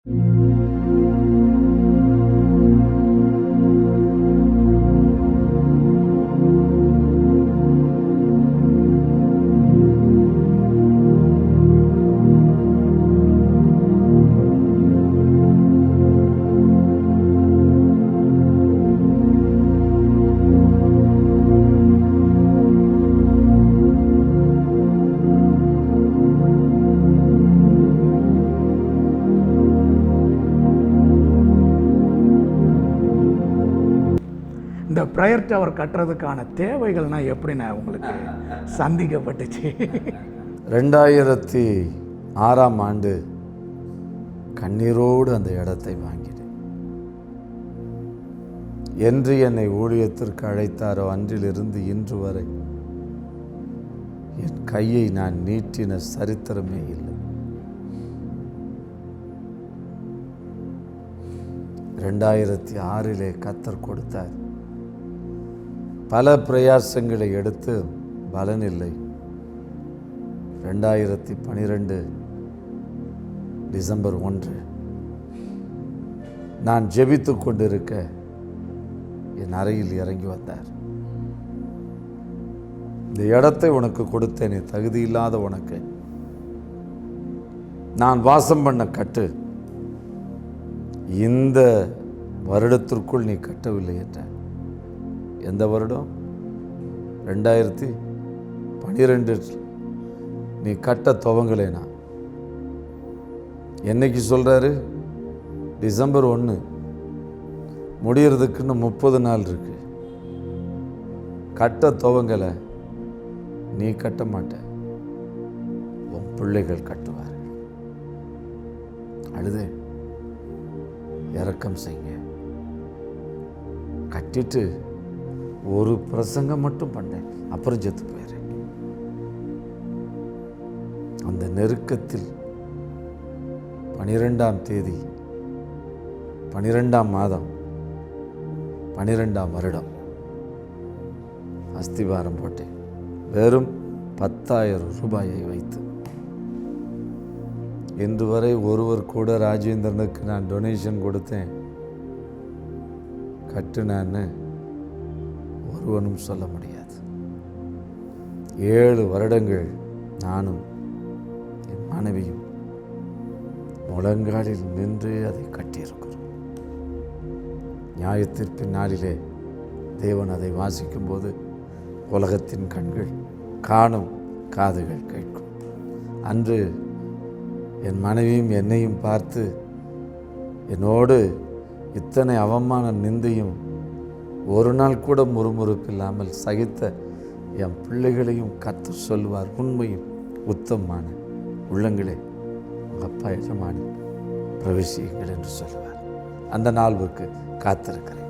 இந்த prayer tower கட்டுறதுக்கான தேவைகள்னால் எப்படிண்ணா உங்களுக்கு சந்திக்கப்பட்டுச்சு? 2006 கண்ணீரோடு அந்த இடத்தை வாங்கினேன். என்று என்னை ஊழியத்திற்கு அழைத்தாரோ அன்றிலிருந்து இன்று வரை என் கையை நான் நீட்டின சரித்திரமே இல்லை. 2006 கர்த்தர் கொடுத்தார். பல பிரயாசங்களை எடுத்து பலனில்லை. 2012 டிசம்பர் 1 நான் ஜெபித்து கொண்டிருக்க என் அறையில் இறங்கி வந்தார். இந்த இடத்தை உனக்கு கொடுத்தேன், தகுதி இல்லாத உனக்கு நான் வாசம் பண்ண கட்டு, இந்த வருடத்திற்குள் நீ கட்டவில்லை என்ற. எந்த வருடம்? 2012 நீ கட்ட துவங்கலைனா. என்னைக்கு சொல்கிறாரு? டிசம்பர் 1 முடியறதுக்குன்னு 30 நாள் இருக்கு. கட்ட துவங்கலை, நீ கட்ட மாட்ட, உன் பிள்ளைகள் கட்டுவார்கள். அழுது இரக்கம் செய்யுங்க. கட்டிட்டு ஒரு பிரசங்கம் மட்டும் பண்ணேன், அப்புறம் செத்து போயிடுறேன். அந்த நெருக்கத்தில் 12ஆம் தேதி 12ஆம் மாதம் 12ஆம் வருடம் அஸ்திவாரம் போட்டேன். வெறும் 10,000 ரூபாயை வைத்து. இன்று வரை ஒருவர் கூட ராஜேந்திரனுக்கு நான் டொனேஷன் கொடுத்தேன், கட்டுனான்னு ஒருவனும் சொல்ல முடியாது. 7 வருடங்கள் நானும் என் மனைவியும் முழங்காலில் நின்று அதை கட்டியிருக்கிறோம். நியாயத்தீர்ப்பின் நாளிலே தேவன் அதை வாசிக்கும்போது உலகத்தின் கண்கள் காணும், காதுகள் கேட்கும். அன்று என் மனைவியும் என்னையும் பார்த்து என்னோடு இத்தனை அவமான நிந்தையும் ஒரு நாள் கூட முறுமுறுப்பில்லாமல் சகித்த என் பிள்ளைகளையும் கர்த்தர் சொல்வார், உண்மையும் உத்தமமான உள்ளங்களே உங்கள் அப்பா எஜமானி பிரவேசியுங்கள் என்று சொல்லுவார். அந்த நாளுக்கு காத்திருக்கிறேன்.